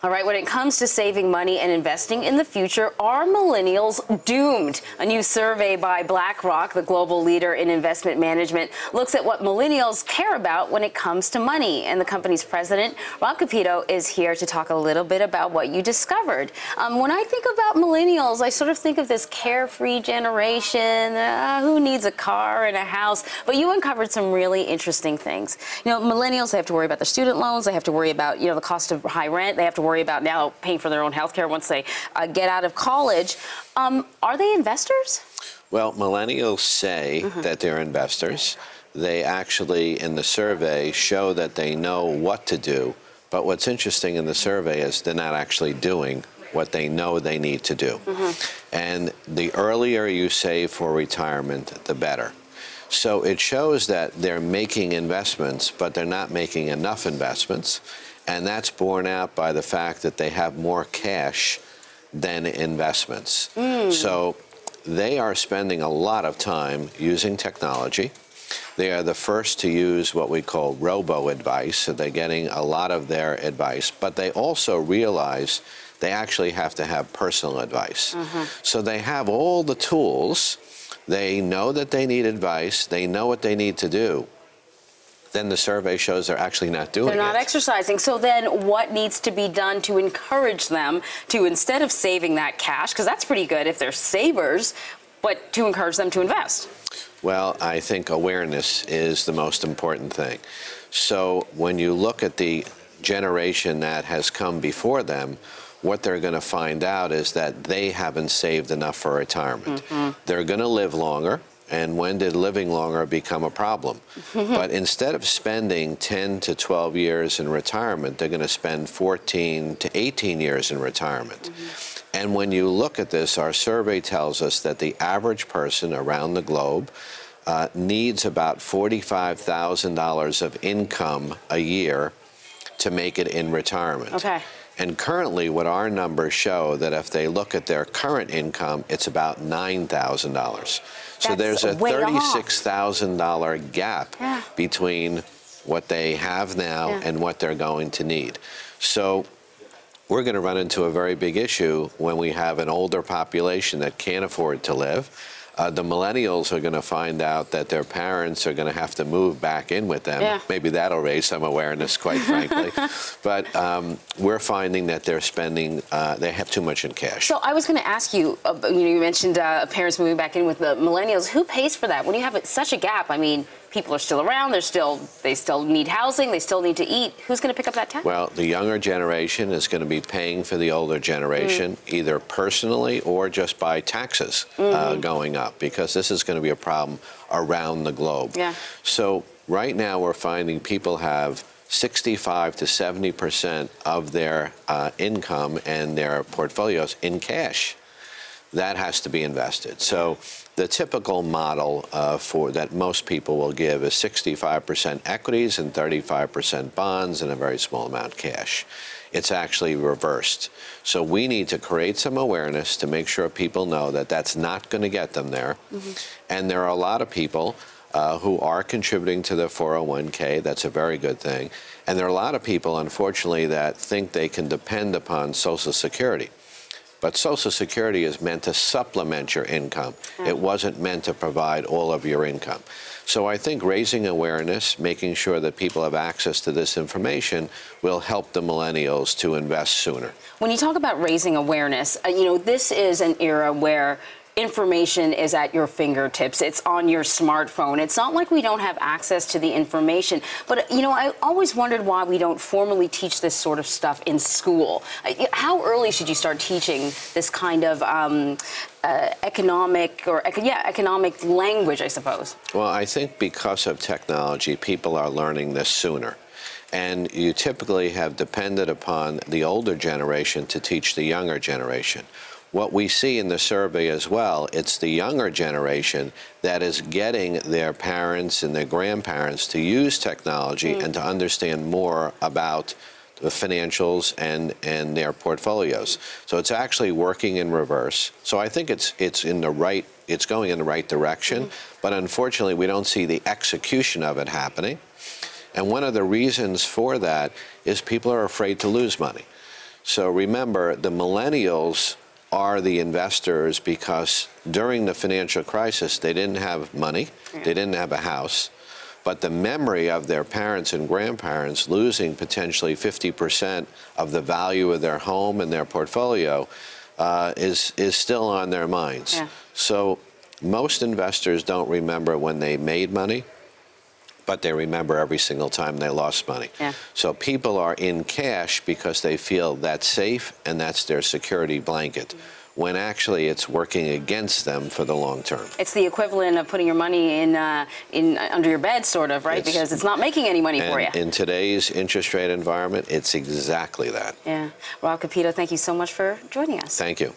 All right, when it comes to saving money and investing in the future, are millennials doomed? A new survey by BlackRock, the global leader in investment management, looks at what millennials care about when it comes to money. And the company's president, Kapito, is here to talk a little bit about what you discovered. When I think about millennials, I sort of think of this carefree generation, who needs a car and a house? But you uncovered some really interesting things. You know, millennials, they have to worry about their student loans, they have to worry about, the cost of high rent, they have to worry about now paying for their own health care once they get out of college. Are they investors? Well, millennials say that they're investors. They actually, in the survey, show that they know what to do. But what's interesting in the survey is they're not actually doing what they know they need to do. And the earlier you save for retirement, the better. So it shows that they're making investments, but they're not making enough investments. And that's borne out by the fact that they have more cash than investments. So they are spending a lot of time using technology. They are the first to use what we call robo-advice, so they're getting a lot of their advice, but they also realize they actually have to have personal advice. So they have all the tools. They know that they need advice. They know what they need to do. Then the survey shows they're actually not doing it. They're not exercising. So then what needs to be done to encourage them to, instead of saving that cash, because that's pretty good if they're savers, but to encourage them to invest? Well, I think awareness is the most important thing. So when you look at the generation that has come before them, what they're going to find out is that they haven't saved enough for retirement. They're going to live longer. And when did living longer become a problem? But instead of spending 10 to 12 years in retirement, they're going to spend 14 to 18 years in retirement. And when you look at this, our survey tells us that the average person around the globe needs about $45,000 of income a year to make it in retirement. And currently, what our numbers show, that if they look at their current income, it's about $9,000. So there's a $36,000 gap between what they have now and what they're going to need. So we're going to run into a very big issue when we have an older population that can't afford to live. The millennials are going to find out that their parents are going to have to move back in with them. Maybe that'll raise some awareness, quite frankly. But we're finding that they're spending, they have too much in cash. So I was going to ask you, you mentioned parents moving back in with the millennials. Who pays for that? When you have such a gap, I mean, people are still around, they still need housing, they still need to eat. Who's going to pick up that tab? Well, the younger generation is going to be paying for the older generation, either personally or just by taxes going up, because this is going to be a problem around the globe. So right now we're finding people have 65 to 70% of their income and their portfolios in cash. That has to be invested. So the typical model for that most people will give is 65% equities and 35% bonds and a very small amount cash. It's actually reversed. So we need to create some awareness to make sure people know that that's not going to get them there. And there are a lot of people who are contributing to the 401k. That's a very good thing. And there are a lot of people, unfortunately, that think they can depend upon Social Security. But Social Security is meant to supplement your income. It wasn't meant to provide all of your income. So I think raising awareness, making sure that people have access to this information will help the millennials to invest sooner. When you talk about raising awareness, this is an era where information is at your fingertips. It's on your smartphone. It's not like we don't have access to the information. But, I always wondered why we don't formally teach this sort of stuff in school. How early should you start teaching this kind of economic language, I suppose? Well, I think because of technology, people are learning this sooner. And you typically have depended upon the older generation to teach the younger generation. What we see in the survey as well, it's the younger generation that is getting their parents and their grandparents to use technology and to understand more about the financials and their portfolios. So it's actually working in reverse. So I think it's going in the right direction, but unfortunately we don't see the execution of it happening. And one of the reasons for that is people are afraid to lose money. So remember, the millennials are the investors because during the financial crisis, they didn't have money, they didn't have a house, but the memory of their parents and grandparents losing potentially 50% of the value of their home and their portfolio is still on their minds. Yeah. So most investors don't remember when they made money, but they remember every single time they lost money. Yeah. So people are in cash because they feel that's safe and that's their security blanket, when actually it's working against them for the long term. It's the equivalent of putting your money in under your bed, sort of, right? Because it's not making any money for you. In today's interest rate environment, it's exactly that. Yeah. Rob Kapito, thank you so much for joining us. Thank you.